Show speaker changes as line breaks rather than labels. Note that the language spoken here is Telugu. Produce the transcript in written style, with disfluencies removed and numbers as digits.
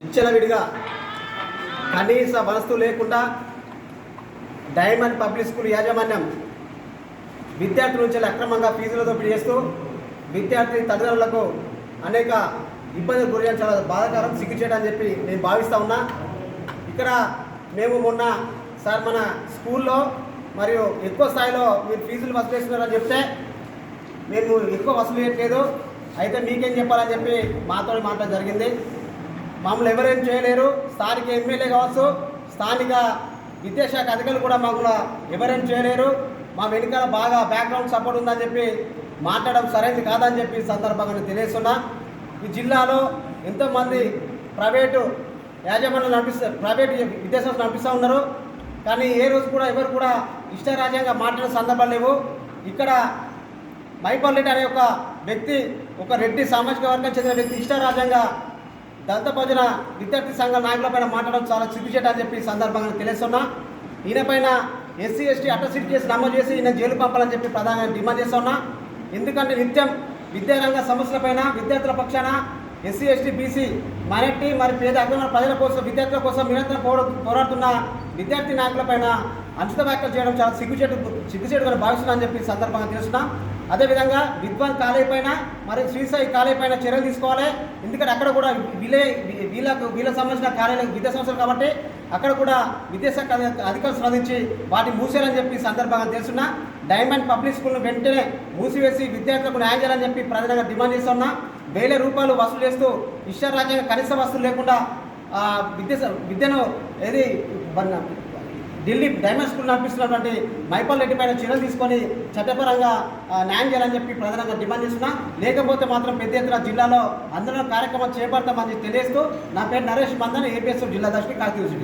విచ్చలవిడిగా కనీస వస్తు లేకుండా డైమండ్ పబ్లిక్ స్కూల్ యాజమాన్యం విద్యార్థుల నుంచి అక్రమంగా ఫీజుల దోపిడీ చేస్తూ విద్యార్థి తల్లిదండ్రులకు అనేక ఇబ్బందులు గురయ్యడం చాలా బాధాకరం, సిగ్గుచేయడం చెప్పి నేను భావిస్తూ ఉన్నా. ఇక్కడ మేము మొన్న సార్ మన స్కూల్లో మరియు ఎక్కువ స్థాయిలో మీరు ఫీజులు వసూలు చేస్తున్నారని చెప్తే మేము ఎక్కువ వసూలు చేయట్లేదు, అయితే మీకేం చెప్పాలని చెప్పి మాతో మాట్లాడడం జరిగింది. మమ్మల్ని ఎవరేం చేయలేరు, స్థానిక ఎమ్మెల్యే కావచ్చు, స్థానిక విద్యాశాఖ అధికారులు కూడా మమ్మల్ని ఎవరేం చేయలేరు, మా వెనుకాల బాగా బ్యాక్గ్రౌండ్ సపోర్ట్ ఉందని చెప్పి మాట్లాడడం సరైనది కాదని చెప్పి సందర్భంగా తెలియస్తున్నా. ఈ జిల్లాలో ఎంతోమంది ప్రైవేటు యాజమాన్యాలు ప్రైవేటు విద్యాసంస్థలు నడిపిస్తూ ఉన్నారు, కానీ ఏ రోజు కూడా ఎవరు కూడా ఇష్టారాజ్యంగా మాట్లాడే సందర్భాలు లేవు. ఇక్కడ మైపల్లెడ్డి అనే ఒక వ్యక్తి, ఒక రెడ్డి సామాజిక వర్గం చెందిన వ్యక్తి ఇష్టారాజ్యంగా దళిత భోజన విద్యార్థి సంఘాల నాయకులపైన మాట్లాడడం చాలా సిగ్గుచేటని చెప్పి సందర్భంగా తెలుస్తున్నా. ఈయనపైన ఎస్సీ ఎస్టీ అట్రాసిటీ కేసు నమోదు చేసి ఈయన జైలు పంపాలని చెప్పి ప్రధానంగా డిమాండ్ చేస్తున్నా. ఎందుకంటే నిత్యం విద్యారంగ సమస్యలపైన విద్యార్థుల పక్షాన ఎస్సీ ఎస్టీ బీసీ మైనారిటీ మరి పేద అగ్రవర్ణ ప్రజల కోసం విద్యార్థుల కోసం నిరంతరం పోరాడుతున్న విద్యార్థి నాయకులపైన అనుచిత వ్యాఖ్యలు చేయడం చాలా సిగ్గుచేటుగా భావిస్తున్నానని చెప్పి సందర్భంగా తెలుస్తున్నాం. అదేవిధంగా విద్వాన్ కాలేజీ పైన మరి శ్రీసాయి కాలేజీ పైన చర్యలు తీసుకోవాలి. ఎందుకంటే అక్కడ కూడా వీళ్ళకు సంబంధించిన కాలేజీలు విద్యా సంస్థలు కాబట్టి అక్కడ కూడా విద్యాశాఖ అధికారులు స్పందించి వాటిని మూసేయాలని చెప్పి సందర్భంగా తెలుస్తున్నా. డైమండ్ పబ్లిక్ స్కూల్ను వెంటనే మూసివేసి విద్యార్థులకు న్యాయం చేయాలని చెప్పి ప్రధానంగా డిమాండ్ చేస్తున్నా. వేల రూపాయలు వసూలు చేస్తూ ఇష్టారాజ్యంగా కనీస వసూలు లేకుండా విద్యను ఏది ఢిల్లీ డైమండ్ స్కూల్ నడిపిస్తున్నటువంటి మైపల్లెడ్డి పైన చర్యలు తీసుకొని చట్టపరంగా న్యాయం చేయాలని చెప్పి ప్రధానంగా డిమాండ్ చేస్తున్నా. లేకపోతే మాత్రం పెద్ద ఎత్తున జిల్లాలో ఆందోళన కార్యక్రమాలు చేపడతామని తెలియజేస్తూ నా పేరు నరేష్ మందన్, ఏపీఎస్ జిల్లా దర్శి కాకినాడ.